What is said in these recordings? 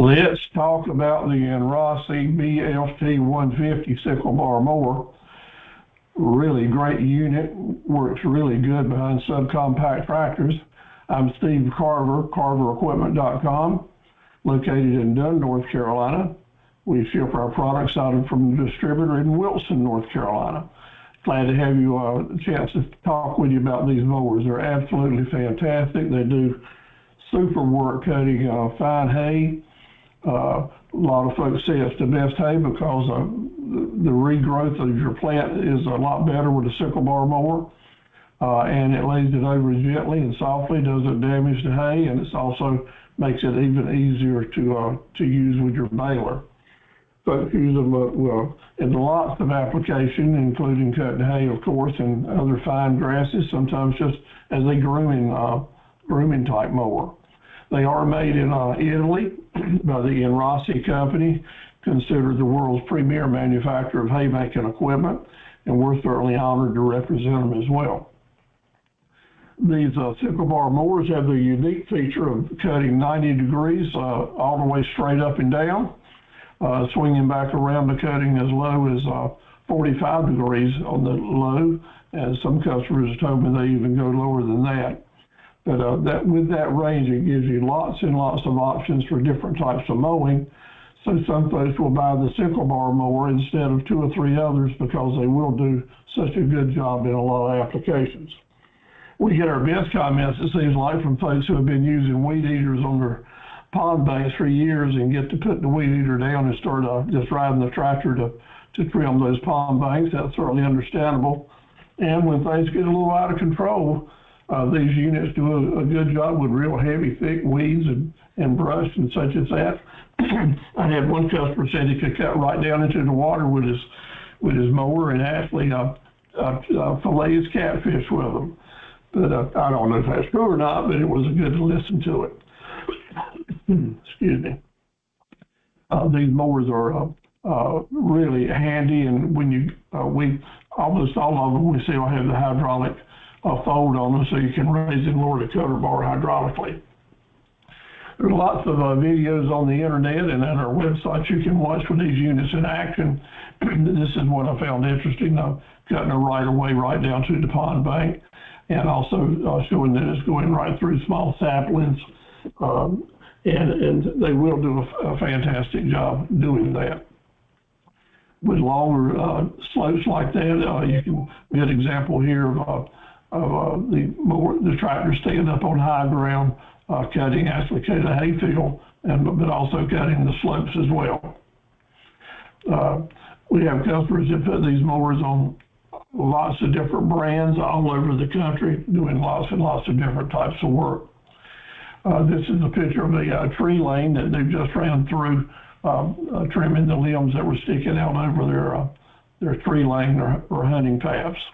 Let's talk about the Enorossi BFT 150 sickle bar mower. Really great unit, works really good behind subcompact tractors. I'm Steve Carver, carverequipment.com, located in Dunn, North Carolina. We ship our products out from the Distributor in Wilson, North Carolina. Glad to have you a chance to talk with you about these mowers. They're absolutely fantastic. They do super work cutting fine hay. A lot of folks say it's the best hay because the regrowth of your plant is a lot better with a sickle bar mower, and it lays it over gently and softly, doesn't damage the hay, and it also makes it even easier to use with your baler. Folks use them in lots of application, including cutting hay, of course, and other fine grasses, sometimes just as a grooming type mower. They are made in Italy by the Enorossi company, considered the world's premier manufacturer of haymaking equipment, and we're certainly honored to represent them as well. These sickle bar mowers have the unique feature of cutting 90 degrees all the way straight up and down, swinging back around to cutting as low as 45 degrees on the low, and some customers have told me they even go lower than that. But with that range, it gives you lots and lots of options for different types of mowing. So some folks will buy the sickle bar mower instead of 2 or 3 others because they will do such a good job in a lot of applications. We get our best comments, it seems like, from folks who have been using weed eaters on their pond banks for years and get to put the weed eater down and start just riding the tractor to trim those pond banks. That's certainly understandable. And when things get a little out of control, these units do a good job with real heavy, thick weeds and brush and such as that. I had one customer said he could cut right down into the water with his mower and actually fillet his catfish with them. But I don't know if that's true or not, but it was good to listen to it. Excuse me. These mowers are really handy, and when we almost all of them we see will have the hydraulic fold on them, so you can raise and lower the cutter bar hydraulically. There's lots of videos on the internet and on our website you can watch for these units in action. This is what I found interesting. Cutting it right away, right down to the pond bank, and also showing that it's going right through small saplings. And they will do a fantastic job doing that. With longer slopes like that, you can get an example here of the tractor staying up on high ground, cutting a hay field, but also cutting the slopes as well. We have customers that put these mowers on lots of different brands all over the country, doing lots and lots of different types of work. This is a picture of a tree lane that they've just ran through, trimming the limbs that were sticking out over their tree lane or hunting paths.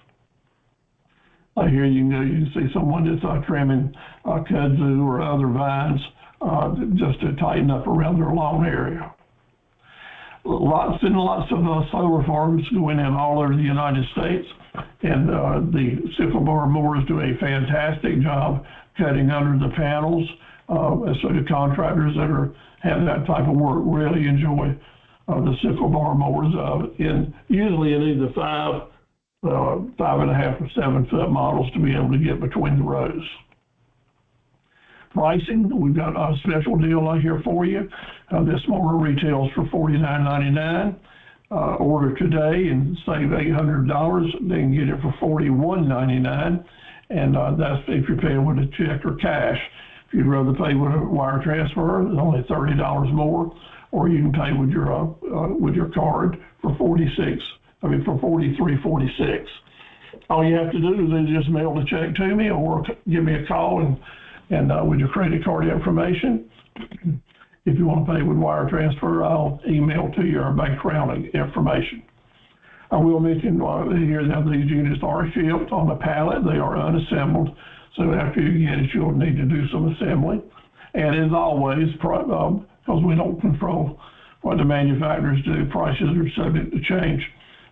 Here you can see someone that's trimming kudzu or other vines just to tighten up around their lawn area. Lots and lots of solar farms going in all over the United States, and the sickle bar mowers do a fantastic job cutting under the panels. So the contractors that have that type of work really enjoy the sickle bar mowers usually in either 5.5 or 7 foot models to be able to get between the rows. Pricing, we've got a special deal here for you. This mower retails for $49.99. Order today and save $800. They can get it for $41.99, and that's if you're paying with a check or cash. If you'd rather pay with a wire transfer, it's only $30 more, or you can pay with your card for $43.46. All you have to do is then just mail the check to me or give me a call and with your credit card information. If you want to pay with wire transfer, I'll email to you our bank routing information. I will mention here that these units are shipped on a pallet. They are unassembled, so after you get it, you'll need to do some assembly. And as always, because we don't control what the manufacturers do, prices are subject to change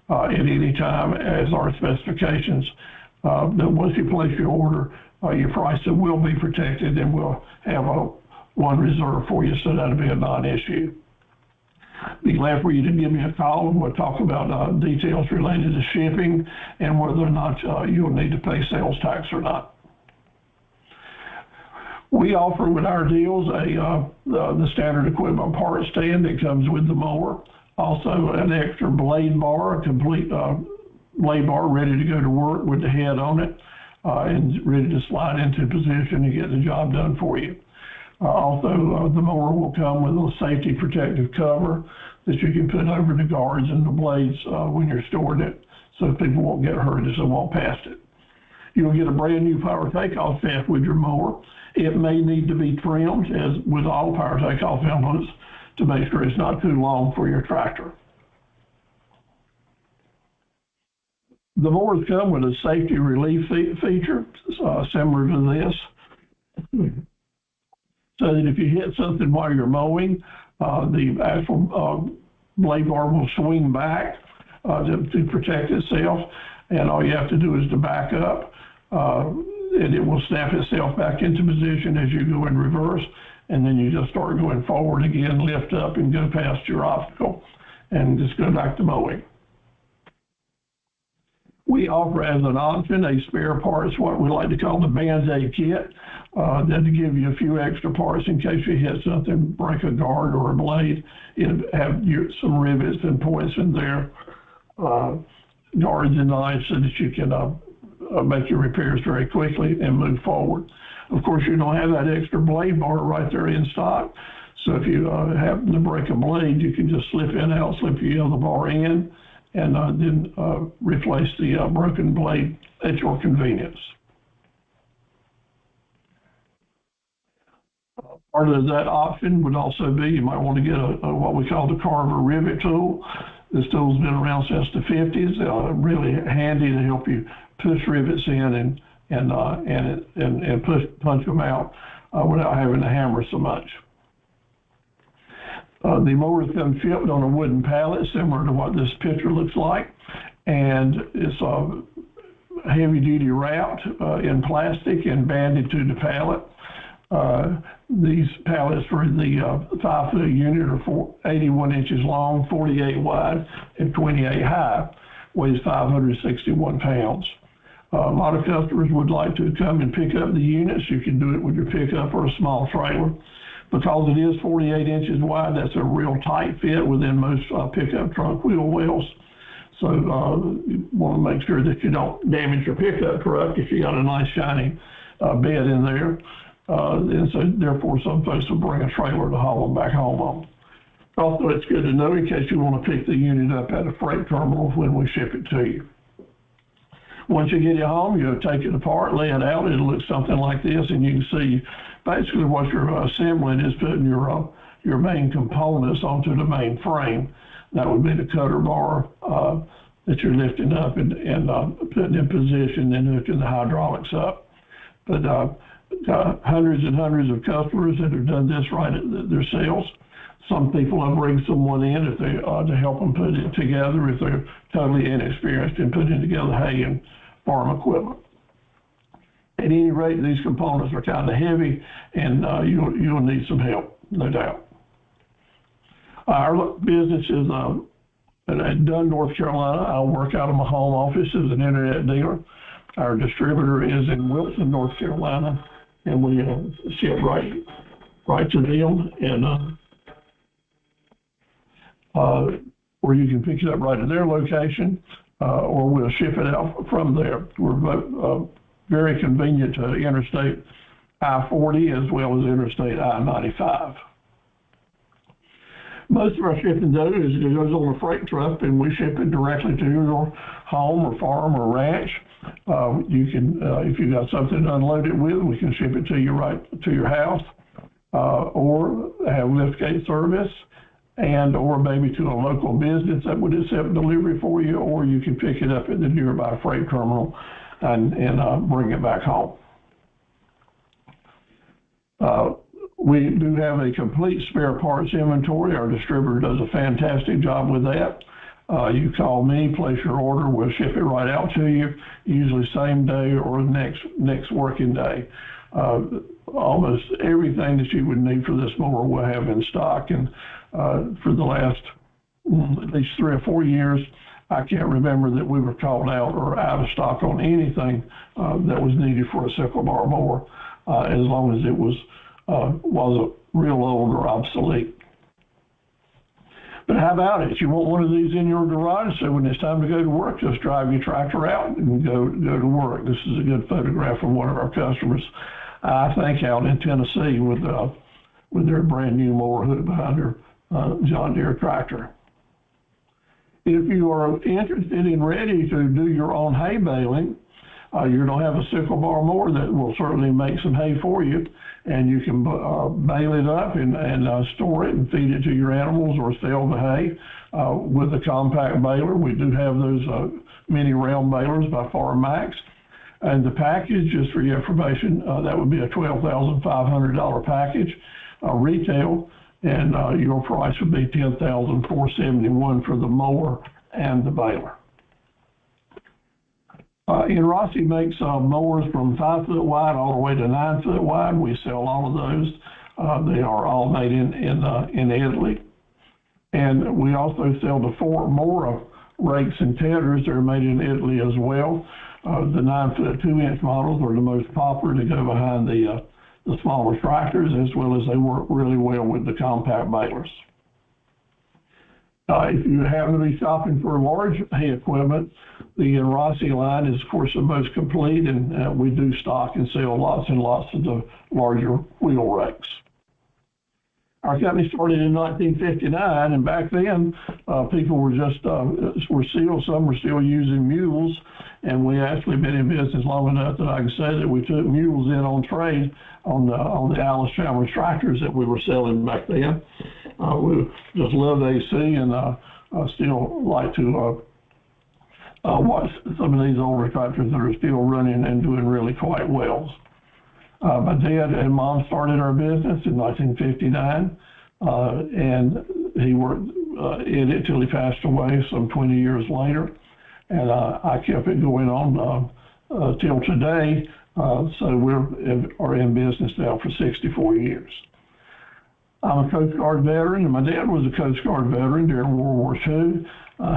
at any time as our specifications. That once you place your order, your price will be protected, and we'll have one reserved for you, so that'll be a non-issue. Be glad for you to give me a call, and we'll talk about details related to shipping and whether or not you'll need to pay sales tax or not. We offer with our deals the standard equipment part stand that comes with the mower. Also an extra blade bar, a complete blade bar ready to go to work with the head on it and ready to slide into position and get the job done for you. Also, the mower will come with a safety protective cover that you can put over the guards and the blades when you're storing it, so people won't get hurt as they walk past it. You'll get a brand new power takeoff shaft with your mower. It may need to be trimmed, as with all power takeoff implements, to make sure it's not too long for your tractor. The mowers come with a safety relief feature similar to this, so that if you hit something while you're mowing, the actual blade bar will swing back to protect itself, and all you have to do is to back up, and it will snap itself back into position as you go in reverse, and then you just start going forward again, lift up and go past your obstacle, and just go back to mowing. We offer as an option a spare parts, what we like to call the Band-Aid kit, that to give you a few extra parts in case you hit something, break a guard or a blade. It'll have some rivets and points in there, guards and knives, so that you can make your repairs very quickly and move forward. Of course, you don't have that extra blade bar right there in stock, so if you happen to break a blade, you can just slip in out, slip your other bar in, and then replace the broken blade at your convenience. Part of that option would also be you might want to get a what we call the Carver rivet tool. This tool's been around since the 50s. Really handy to help you push rivets in and punch them out without having to hammer so much. The mowers come shipped on a wooden pallet, similar to what this picture looks like, and it's heavy-duty wrapped in plastic and banded to the pallet. These pallets for the 5-foot unit are 81 inches long, 48 wide, and 28 high, weighs 561 pounds. A lot of customers would like to come and pick up the units. You can do it with your pickup or a small trailer. Because it is 48 inches wide, that's a real tight fit within most pickup trunk wheel wells. So you want to make sure that you don't damage your pickup truck if you got a nice shiny bed in there. And so therefore some folks will bring a trailer to haul them back home on. Also, it's good to know in case you want to pick the unit up at a freight terminal when we ship it to you. Once you get it home, you'll take it apart, lay it out. It'll look something like this, and you can see basically what you're assembling is putting your main components onto the main frame. That would be the cutter bar that you're lifting up and putting in position and hooking the hydraulics up. But hundreds and hundreds of customers that have done this right themselves. Some people will bring someone in if they to help them put it together if they're totally inexperienced in putting together hay and farm equipment. At any rate, these components are kind of heavy, and you'll need some help, no doubt. Our business is at Dunn, North Carolina. I work out of my home office as an internet dealer. Our distributor is in Wilson, North Carolina, and we ship right to them, and or you can pick it up right at their location, or we'll ship it out from there. We're very convenient to Interstate I-40 as well as Interstate I-95. Most of our shipping though goes on a freight truck, and we ship it directly to your home or farm or ranch. You can, if you got something to unload it with, we can ship it to you right to your house, or have liftgate service, and or maybe to a local business that would accept delivery for you, or you can pick it up at the nearby freight terminal and bring it back home. We do have a complete spare parts inventory. Our distributor does a fantastic job with that. You call me, place your order, we'll ship it right out to you, usually same day or next working day. almost everything that you would need for this mower we'll have in stock. And for the last at least 3 or 4 years, I can't remember that we were called out or out of stock on anything that was needed for a sickle bar mower, as long as it wasn't real old or obsolete. But how about it? You want one of these in your garage, so when it's time to go to work, just drive your tractor out and go to work. This is a good photograph of one of our customers, I think out in Tennessee, with their brand new mower hood behind their John Deere tractor. If you are interested and ready to do your own hay baling, you're going to have a sickle bar mower that will certainly make some hay for you, and you can bale it up and store it and feed it to your animals or sell the hay with a compact baler. We do have those mini round balers by Far Max. And the package, just for your information, that would be a $12,500 package retail, and your price would be $10,471 for the mower and the baler. Enorossi makes mowers from 5 foot wide all the way to 9 foot wide. We sell all of those. They are all made in Italy. And we also sell the Mower rakes and teders. They're made in Italy as well. The 9 foot 2 inch models are the most popular to go behind the smaller tractors, as well as they work really well with the compact balers. If you happen to be shopping for large hay equipment, the Enorossi line is, of course, the most complete, and we do stock and sell lots and lots of the larger wheel rakes. Our company started in 1959, and back then, people were some were still using mules, and we actually been in business long enough that I can say that we took mules in on trade on the Alice Chalmers tractors that we were selling back then. We just loved AC, and I still like to watch some of these older tractors that are still running and doing really quite well. My dad and mom started our business in 1959, and he worked in it till he passed away some 20 years later, and I kept it going on till today. So we are in business now for 64 years. I'm a Coast Guard veteran, and my dad was a Coast Guard veteran during World War II.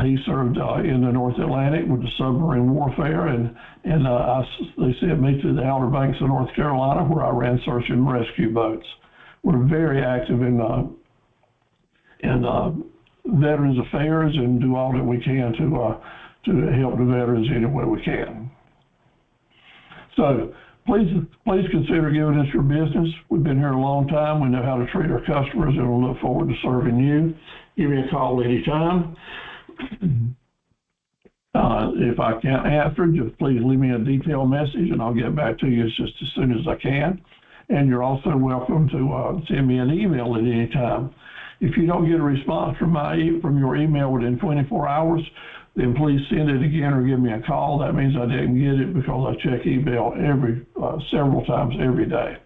He served in the North Atlantic with the submarine warfare, and they sent me to the Outer Banks of North Carolina, where I ran search and rescue boats. We're very active in Veterans Affairs and do all that we can to help the veterans any way we can. So please consider giving us your business. We've been here a long time. We know how to treat our customers, and we'll look forward to serving you. Give me a call anytime. If I can't answer, just please leave me a detailed message, and I'll get back to you just as soon as I can. And you're also welcome to send me an email at any time. If you don't get a response from your email within 24 hours, then please send it again or give me a call. That means I didn't get it, because I check email several times every day.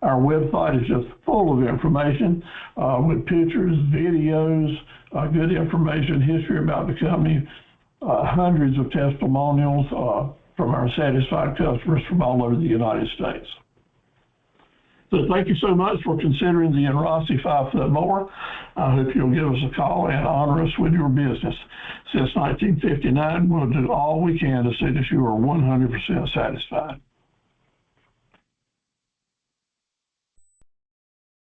Our website is just full of information with pictures, videos, good information, history about the company, hundreds of testimonials from our satisfied customers from all over the United States. So thank you so much for considering the Enorossi 5 foot mower. I hope you'll give us a call and honor us with your business. Since 1959, we'll do all we can to see that you are 100% satisfied.